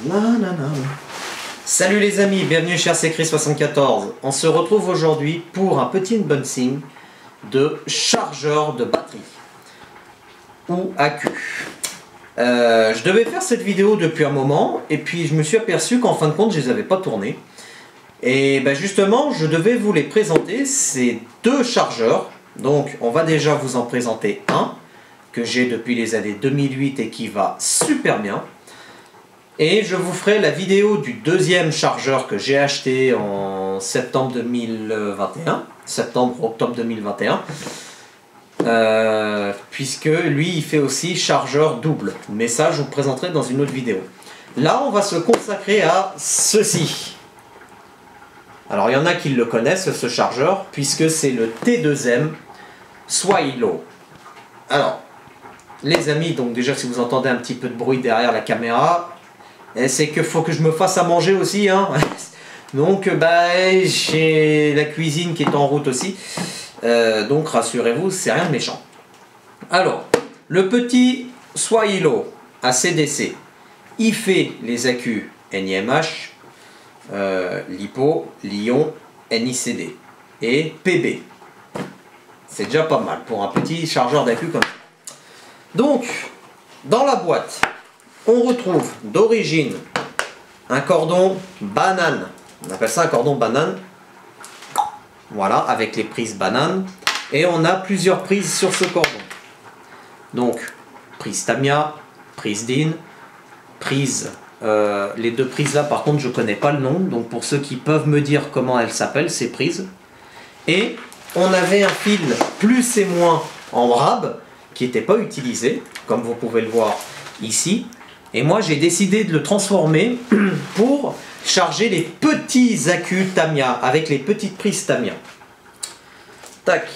Nanana. Salut les amis, bienvenue chez RCCris74. On se retrouve aujourd'hui pour un petit unboxing de chargeur de batterie ou accu. Je devais faire cette vidéo depuis un moment et puis je me suis aperçu qu'en fin de compte je les avais pas tournés. Et ben justement je devais vous les présenter, ces deux chargeurs. Donc on va déjà vous en présenter un que j'ai depuis les années 2008 et qui va super bien. Et je vous ferai la vidéo du deuxième chargeur que j'ai acheté en septembre 2021, septembre-octobre 2021, puisque lui il fait aussi chargeur double, mais ça je vous présenterai dans une autre vidéo. Là on va se consacrer à ceci. Alors il y en a qui le connaissent ce chargeur, puisque c'est le T2M Swilo. Alors les amis, donc déjà si vous entendez un petit peu de bruit derrière la caméra, c'est qu'il faut que je me fasse à manger aussi, hein. Donc j'ai la cuisine qui est en route aussi, donc rassurez-vous, c'est rien de méchant. Alors, le petit Swilo ACDC, il fait les accus NiMH, LiPo, Li-ion, NiCd et PB. C'est déjà pas mal pour un petit chargeur d'accu comme ça. Donc, dans la boîte, on retrouve d'origine un cordon banane. On appelle ça un cordon banane. Voilà, avec les prises banane. Et on a plusieurs prises sur ce cordon. Donc, prise Tamiya, prise DIN, prise... les deux prises là, par contre, je ne connais pas le nom. Donc, pour ceux qui peuvent me dire comment elles s'appellent, ces prises. Et on avait un fil plus et moins en rab qui n'était pas utilisé, comme vous pouvez le voir ici. Et moi j'ai décidé de le transformer pour charger les petits accus Tamiya avec les petites prises Tamiya. Tac.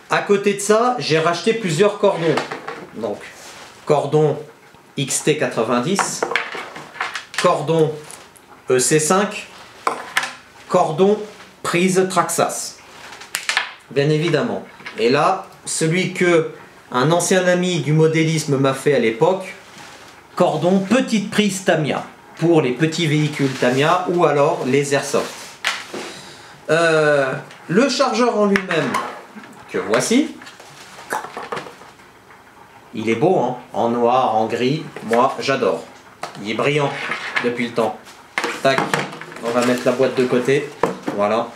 À côté de ça, j'ai racheté plusieurs cordons. Donc, cordon XT90, cordon EC5, cordon prise Traxxas. Bien évidemment. Et là, celui que un ancien ami du modélisme m'a fait à l'époque, cordon petite prise Tamiya pour les petits véhicules Tamiya ou alors les airsoft. Le chargeur en lui-même que voici, il est beau, hein, en noir, en gris, moi j'adore. Il est brillant depuis le temps. Tac, on va mettre la boîte de côté, voilà.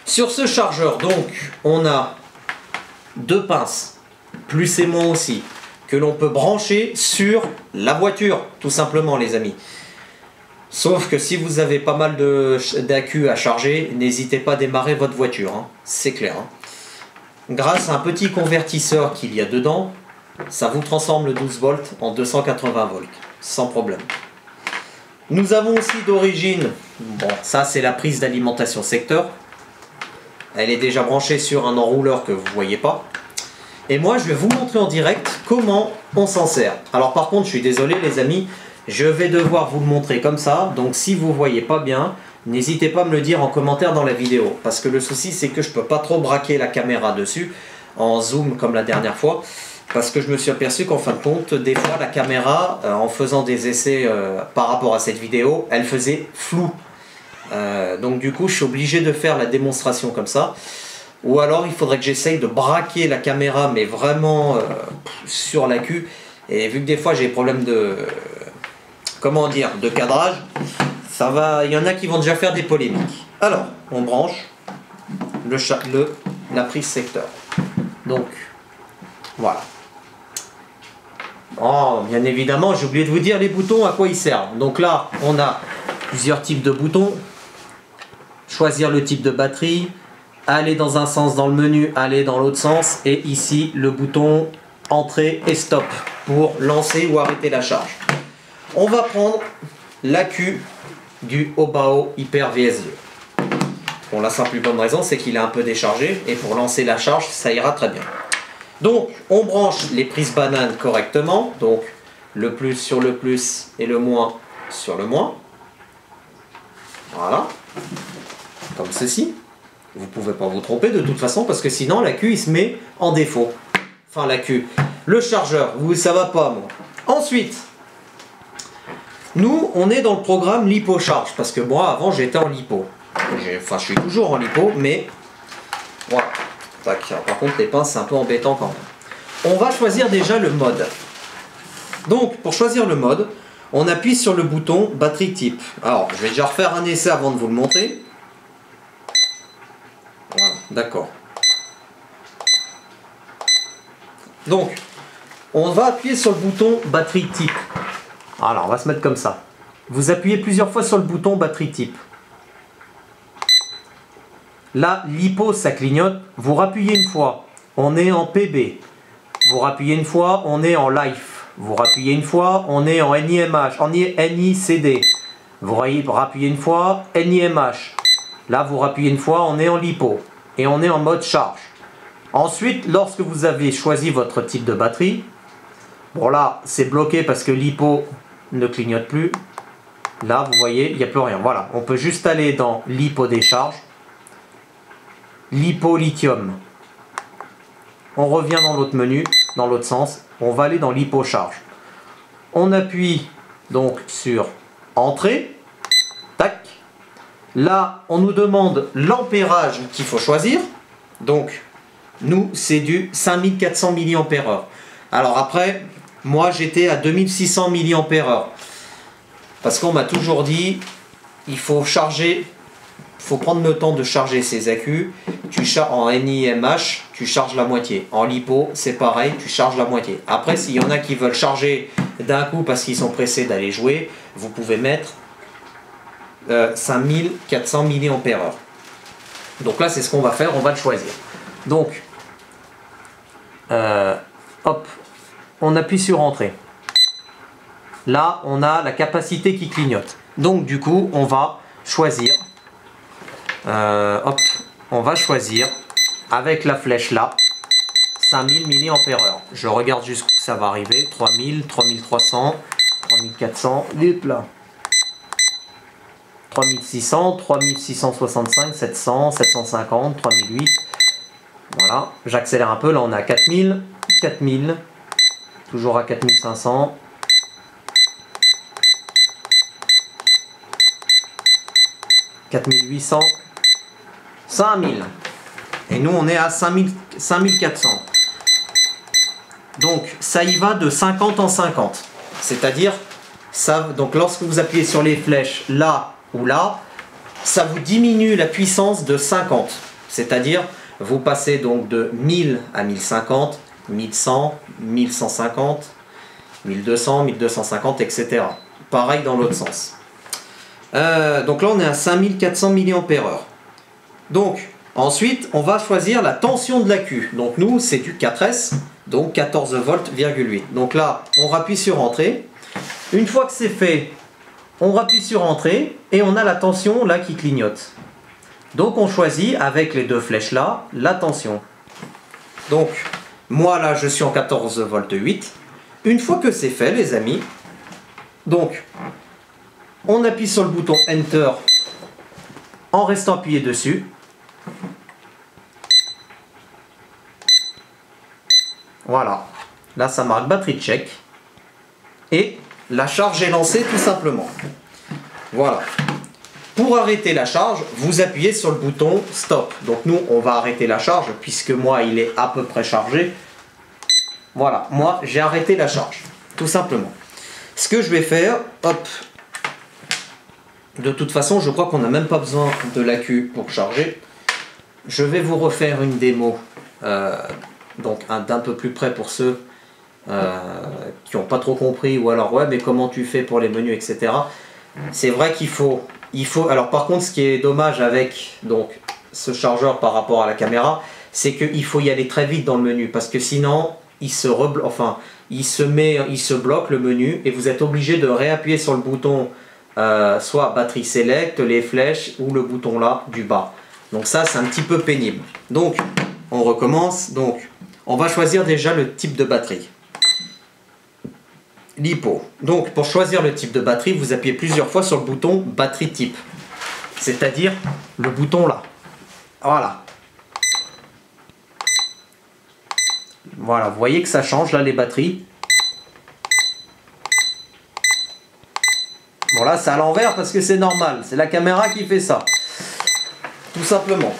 Sur ce chargeur donc on a deux pinces, plus et moins aussi, que l'on peut brancher sur la voiture, tout simplement les amis. Sauf que si vous avez pas mal d'accu à charger, n'hésitez pas à démarrer votre voiture, hein, c'est clair. Hein. Grâce à un petit convertisseur qu'il y a dedans, ça vous transforme le 12 volts en 280 volts, sans problème. Nous avons aussi d'origine, bon ça c'est la prise d'alimentation secteur. Elle est déjà branchée sur un enrouleur que vous ne voyez pas. Et moi, je vais vous montrer en direct comment on s'en sert. Alors par contre, je suis désolé les amis, je vais devoir vous le montrer comme ça. Donc si vous ne voyez pas bien, n'hésitez pas à me le dire en commentaire dans la vidéo. Parce que le souci, c'est que je ne peux pas trop braquer la caméra dessus en zoom comme la dernière fois. Parce que je me suis aperçu qu'en fin de compte, des fois, la caméra, en faisant des essais par rapport à cette vidéo, elle faisait flou. Donc du coup je suis obligé de faire la démonstration comme ça, ou alors il faudrait que j'essaye de braquer la caméra mais vraiment sur l'accu, et vu que des fois j'ai des problèmes de de cadrage, ça va, il y en a qui vont déjà faire des polémiques. Alors on branche la prise secteur, donc voilà. Oh, bien évidemment j'ai oublié de vous dire les boutons à quoi ils servent. Donc là on a plusieurs types de boutons. Choisir le type de batterie, aller dans un sens dans le menu, aller dans l'autre sens, et ici le bouton entrée et stop pour lancer ou arrêter la charge. On va prendre l'accu du Obao Hyper VS2. Pour la simple et bonne raison, c'est qu'il est un peu déchargé et pour lancer la charge, ça ira très bien. Donc on branche les prises bananes correctement, donc le plus sur le plus et le moins sur le moins. Voilà. Comme ceci. Vous ne pouvez pas vous tromper de toute façon parce que sinon l'accu il se met en défaut. Enfin l'accu. Le chargeur, ça va pas moi. Ensuite, Nous, on est dans le programme LipoCharge, parce que moi, avant, j'étais en lipo. Enfin, je suis toujours en lipo, mais voilà. Tac. Par contre, les pinces, c'est un peu embêtant quand même. On va choisir déjà le mode. Donc, pour choisir le mode, on appuie sur le bouton batterie type. Alors, je vais déjà refaire un essai avant de vous le montrer. Voilà, d'accord. Donc, on va appuyer sur le bouton batterie type. Alors, on va se mettre comme ça. Vous appuyez plusieurs fois sur le bouton batterie type. Là, lipo, ça clignote. Vous rappuyez une fois, on est en PB. Vous rappuyez une fois, on est en life. Vous rappuyez une fois, on est en NIMH, en NICD. Vous rappuyez une fois, NIMH. Là, vous rappuyez une fois, on est en lipo. Et on est en mode charge. Ensuite, lorsque vous avez choisi votre type de batterie, bon là, c'est bloqué parce que lipo ne clignote plus. Là, vous voyez, il n'y a plus rien. Voilà, on peut juste aller dans lipo décharge. Lipo lithium. On revient dans l'autre menu, dans l'autre sens. On va aller dans lipo charge. On appuie donc sur entrée. Tac. Là, on nous demande l'ampérage qu'il faut choisir. Donc, nous, c'est du 5400 mAh. Alors après, moi, j'étais à 2600 mAh. Parce qu'on m'a toujours dit, il faut charger, il faut prendre le temps de charger ses accus. En NIMH, tu charges la moitié. En lipo, c'est pareil, tu charges la moitié. Après, s'il y en a qui veulent charger d'un coup parce qu'ils sont pressés d'aller jouer, vous pouvez mettre 5400 mAh. Donc là, c'est ce qu'on va faire, on va le choisir. Donc, hop, on appuie sur entrée. Là, on a la capacité qui clignote. Donc, du coup, on va choisir. Hop, on va choisir avec la flèche là, 5000 mAh. Je regarde jusqu'où ça va arriver. 3000, 3300, 3400, hop là. 3600, 3665, 700, 750, 3008. Voilà, j'accélère un peu. Là, on a 4000, 4000, toujours à 4500. 4800, 5000. Et nous, on est à 5400. Donc, ça y va de 50 en 50. C'est-à-dire, donc lorsque vous appuyez sur les flèches là ou là, ça vous diminue la puissance de 50. C'est-à-dire, vous passez donc de 1000 à 1050, 1100, 1150, 1200, 1250, etc. Pareil dans l'autre sens. Donc là, on est à 5400 mAh. Donc, ensuite, on va choisir la tension de l'accu. Donc nous, c'est du 4S, donc 14 volts,8. Donc là, on rappuie sur entrée. Une fois que c'est fait, on rappuie sur entrée et on a la tension là qui clignote. Donc on choisit avec les deux flèches là, la tension. Donc, moi là, je suis en 14 volts,8. Une fois que c'est fait, les amis, donc, on appuie sur le bouton Enter en restant appuyé dessus. Voilà. Là, ça marque batterie check. Et la charge est lancée tout simplement. Voilà. Pour arrêter la charge, vous appuyez sur le bouton stop. Donc nous, on va arrêter la charge puisque moi, il est à peu près chargé. Voilà. Moi, j'ai arrêté la charge. Tout simplement. Ce que je vais faire, hop. De toute façon, je crois qu'on n'a même pas besoin de l'accu pour charger. Je vais vous refaire une démo donc d'un peu plus près pour ceux qui n'ont pas trop compris ou alors ouais mais comment tu fais pour les menus etc. C'est vrai qu'il faut alors par contre ce qui est dommage avec donc ce chargeur par rapport à la caméra, c'est qu'il faut y aller très vite dans le menu parce que sinon il se bloque le menu et vous êtes obligé de réappuyer sur le bouton soit batterie select, les flèches ou le bouton là du bas. Donc ça c'est un petit peu pénible. Donc on recommence. Donc on va choisir déjà le type de batterie. Lipo. Donc pour choisir le type de batterie, vous appuyez plusieurs fois sur le bouton batterie type. C'est-à-dire le bouton là. Voilà. Voilà, vous voyez que ça change là les batteries. Bon là c'est à l'envers parce que c'est normal, c'est la caméra qui fait ça. Tout simplement.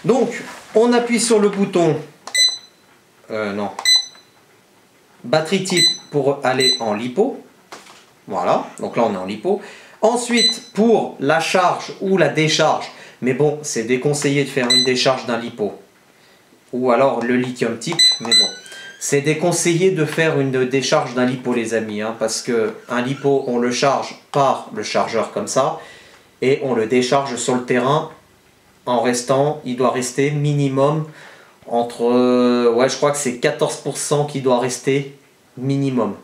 Donc on appuie sur le bouton non. Batterie type pour aller en lipo. Voilà, donc là on est en lipo. Ensuite pour la charge ou la décharge, mais bon c'est déconseillé de faire une décharge d'un lipo. Ou alors le lithium type, mais bon. C'est déconseillé de faire une décharge d'un lipo les amis, hein, parce que un lipo on le charge par le chargeur comme ça, et on le décharge sur le terrain en restant, il doit rester minimum entre, ouais je crois que c'est 14% qui doit rester minimum.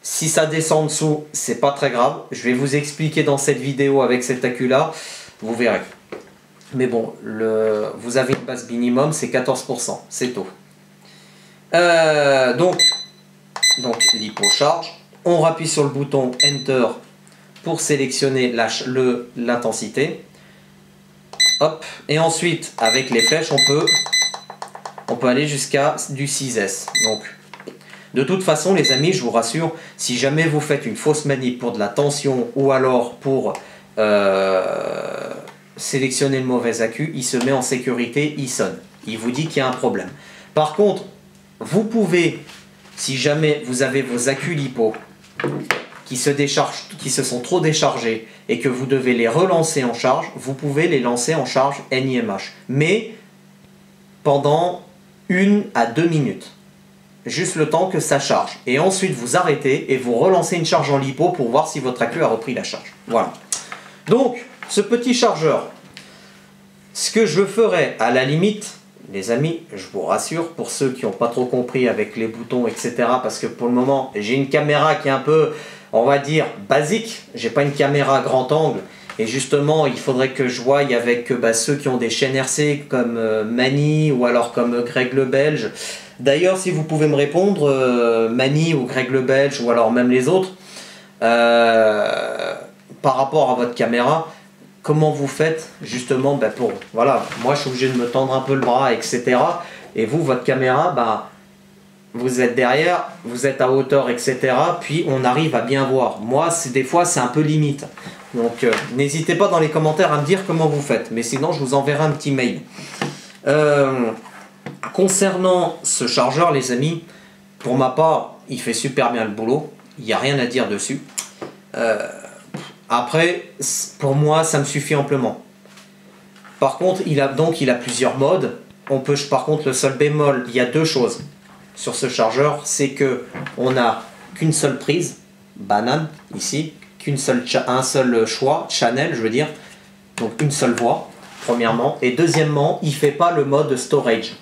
Si ça descend en dessous, c'est pas très grave, je vais vous expliquer dans cette vidéo avec cet accu-là, vous verrez. Mais bon, vous avez une base minimum, c'est 14%, c'est tout. Donc lipo charge, on rappuie sur le bouton Enter pour sélectionner l'intensité. Hop, et ensuite avec les flèches on peut aller jusqu'à du 6S. Donc de toute façon les amis, je vous rassure, si jamais vous faites une fausse manip pour de la tension ou alors pour sélectionner le mauvais accu, il se met en sécurité, il sonne, il vous dit qu'il y a un problème. Par contre, vous pouvez, si jamais vous avez vos accus lipo qui se sont trop déchargés et que vous devez les relancer en charge, vous pouvez les lancer en charge NIMH, mais pendant 1 à 2 minutes. Juste le temps que ça charge. Et ensuite vous arrêtez et vous relancez une charge en lipo pour voir si votre accu a repris la charge. Voilà. Donc, ce petit chargeur, ce que je ferais à la limite, les amis, je vous rassure, pour ceux qui n'ont pas trop compris avec les boutons, etc. Parce que pour le moment, j'ai une caméra qui est un peu, on va dire, basique. J'ai pas une caméra à grand angle. Et justement, il faudrait que je voie avec ceux qui ont des chaînes RC comme Mani ou alors comme Greg le Belge. D'ailleurs, si vous pouvez me répondre, Mani ou Greg le Belge ou alors même les autres, par rapport à votre caméra, comment vous faites justement pour... Voilà, moi je suis obligé de me tendre un peu le bras, etc. Et vous, votre caméra, vous êtes derrière, vous êtes à hauteur, etc. Puis on arrive à bien voir. Moi, des fois, c'est un peu limite. Donc, n'hésitez pas dans les commentaires à me dire comment vous faites. Mais sinon, je vous enverrai un petit mail. Concernant ce chargeur, les amis, pour ma part, il fait super bien le boulot. Il n'y a rien à dire dessus. Après, pour moi, ça me suffit amplement. Par contre, il a plusieurs modes. Par contre, le seul bémol, il y a deux choses sur ce chargeur, c'est que on n'a qu'une seule prise, banane, ici, un seul choix, channel, je veux dire, donc une seule voie, premièrement. Et deuxièmement, il ne fait pas le mode storage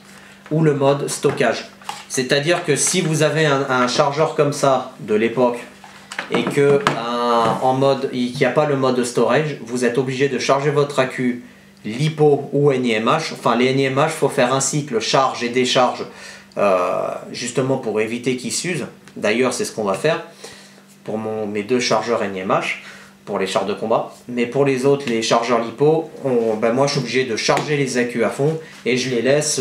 ou le mode stockage. C'est-à-dire que si vous avez un chargeur comme ça de l'époque et que il n'y a pas le mode storage, vous êtes obligé de charger votre accu LiPo ou NiMH. Enfin, les NiMH, il faut faire un cycle charge et décharge justement pour éviter qu'ils s'usent. D'ailleurs, c'est ce qu'on va faire pour mes deux chargeurs NiMH pour les chars de combat. Mais pour les autres, les chargeurs LiPo, moi je suis obligé de charger les accus à fond et je les laisse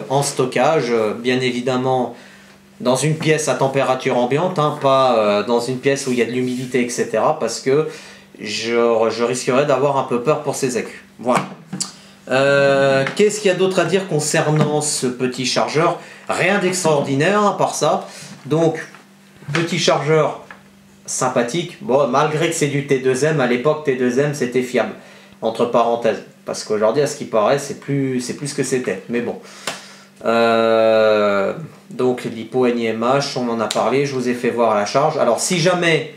en stockage, bien évidemment dans une pièce à température ambiante, hein, pas dans une pièce où il y a de l'humidité, etc. Parce que je risquerais d'avoir un peu peur pour ces accus. Voilà. Qu'est-ce qu'il y a d'autre à dire concernant ce petit chargeur? Rien d'extraordinaire à part ça. Donc, petit chargeur sympathique. Bon, malgré que c'est du T2M, à l'époque T2M c'était fiable, entre parenthèses. Parce qu'aujourd'hui, à ce qui paraît, c'est plus ce que c'était. Mais bon. Donc LiPo NiMH, on en a parlé, je vous ai fait voir la charge. Alors si jamais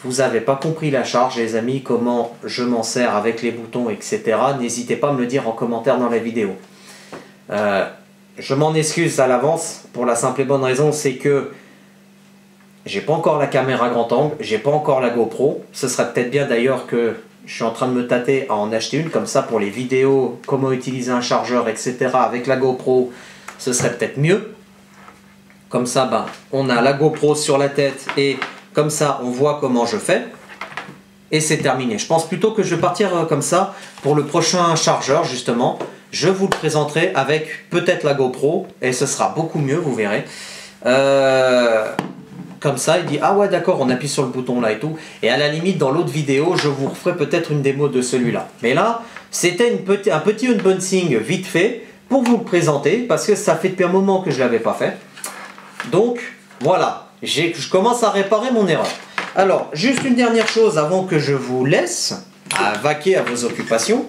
vous n'avez pas compris la charge, les amis, comment je m'en sers avec les boutons, etc., n'hésitez pas à me le dire en commentaire dans la vidéo. Je m'en excuse à l'avance pour la simple et bonne raison, c'est que j'ai pas encore la caméra grand angle, j'ai pas encore la GoPro. Ce serait peut-être bien d'ailleurs que je suis en train de me tâter à en acheter une, comme ça pour les vidéos, comment utiliser un chargeur, etc. avec la GoPro, ce serait peut-être mieux. Comme ça, on a la GoPro sur la tête et comme ça, on voit comment je fais. Et c'est terminé. Je pense plutôt que je vais partir comme ça pour le prochain chargeur, justement. Je vous le présenterai avec peut-être la GoPro et ce sera beaucoup mieux, vous verrez. comme ça, il dit ah ouais d'accord, on appuie sur le bouton là et tout, et à la limite dans l'autre vidéo je vous referai peut-être une démo de celui-là, mais là c'était un petit unboxing vite fait pour vous le présenter parce que ça fait depuis un moment que je l'avais pas fait, donc voilà, je commence à réparer mon erreur. Alors juste une dernière chose avant que je vous laisse à vaquer à vos occupations.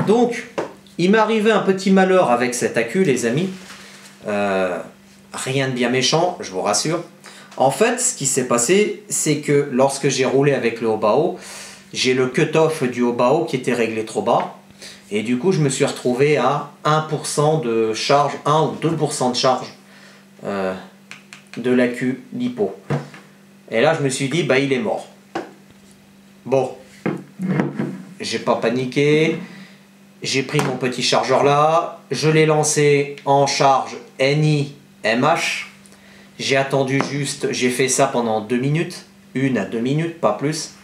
Donc il m'est arrivé un petit malheur avec cet accu les amis. Rien de bien méchant, je vous rassure. En fait, ce qui s'est passé, c'est que lorsque j'ai roulé avec le haut-bas-haut, j'ai le cut-off du haut-bas-haut qui était réglé trop bas. Et du coup, je me suis retrouvé à 1% de charge, 1 ou 2% de charge de l'accu lipo. Et là, je me suis dit, bah il est mort. Bon, j'ai pas paniqué. J'ai pris mon petit chargeur là, je l'ai lancé en charge NI MH, j'ai attendu juste, j'ai fait ça pendant 2 minutes, 1 à 2 minutes, pas plus,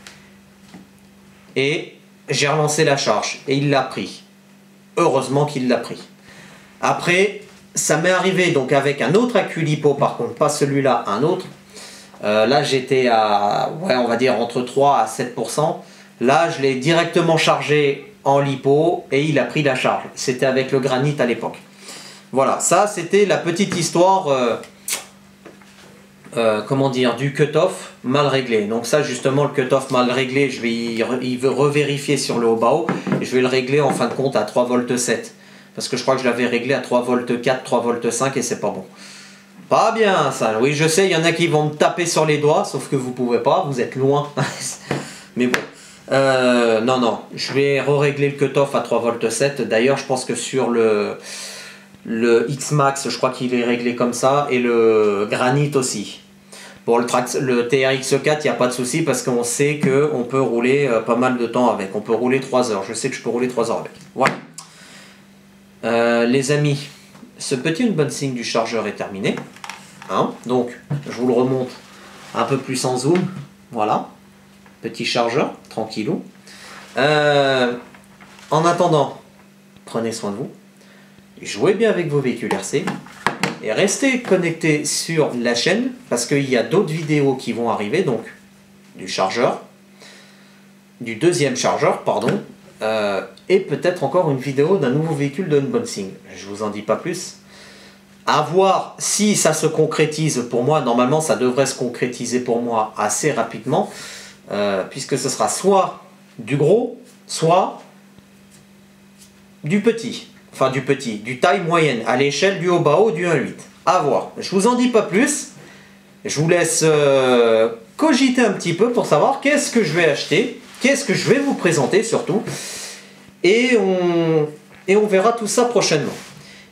et j'ai relancé la charge, et il l'a pris. Heureusement qu'il l'a pris. Après, ça m'est arrivé donc avec un autre accu lipo, par contre, pas celui-là, un autre. Là, j'étais à, ouais, on va dire entre 3 à 7%. Là, je l'ai directement chargé en lipo, et il a pris la charge. C'était avec le granit à l'époque. Voilà, ça c'était la petite histoire comment dire, du cut-off mal réglé. Donc ça justement le cut-off mal réglé, je vais il veut revérifier sur le haut-bas et je vais le régler en fin de compte à 3 volts 7 parce que je crois que je l'avais réglé à 3 volts 4, 3 volts 5 et c'est pas bon. Pas bien ça, oui je sais, il y en a qui vont me taper sur les doigts, sauf que vous pouvez pas, vous êtes loin. Mais bon, non, je vais re-régler le cut-off à 3 volts 7. D'ailleurs je pense que sur le X-Max, je crois qu'il est réglé comme ça, et le Granit aussi. Bon, le TRX4, il n'y a pas de souci parce qu'on sait qu'on peut rouler pas mal de temps avec. On peut rouler 3 heures. Je sais que je peux rouler 3 heures avec. Voilà. Les amis, ce petit unboxing du chargeur est terminé. Hein, donc, je vous le remonte un peu plus en zoom. Voilà. Petit chargeur, tranquillou. En attendant, prenez soin de vous. Jouez bien avec vos véhicules RC et restez connectés sur la chaîne parce qu'il y a d'autres vidéos qui vont arriver, donc du chargeur, du deuxième chargeur, pardon, et peut-être encore une vidéo d'un nouveau véhicule de unboxing. Je vous en dis pas plus. À voir si ça se concrétise pour moi. Normalement, ça devrait se concrétiser pour moi assez rapidement, puisque ce sera soit du gros, soit du petit. Enfin du taille moyenne, à l'échelle du haut-bas-haut du 1.8. À voir. Je vous en dis pas plus. Je vous laisse cogiter un petit peu pour savoir qu'est-ce que je vais acheter, qu'est-ce que je vais vous présenter surtout. Et on verra tout ça prochainement.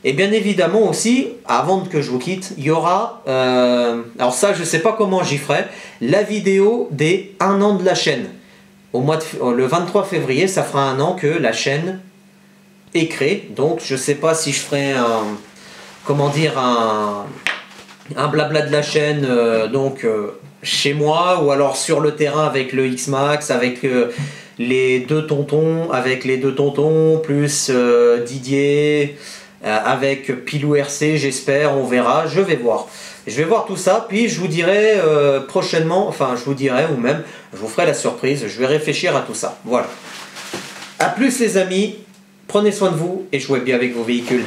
Et bien évidemment aussi, avant que je vous quitte, il y aura, alors ça je ne sais pas comment j'y ferai, la vidéo des 1 an de la chaîne. Le 23 février, ça fera 1 an que la chaîne est créée. Donc je ne sais pas si je ferai un blabla de la chaîne chez moi, ou alors sur le terrain avec le X-Max, avec les deux tontons, plus Didier, avec Pilou RC, j'espère, on verra, je vais voir. Je vais voir tout ça, puis je vous dirai prochainement, enfin je vous dirai, ou même je vous ferai la surprise, je vais réfléchir à tout ça. Voilà. A plus les amis, prenez soin de vous et jouez bien avec vos véhicules.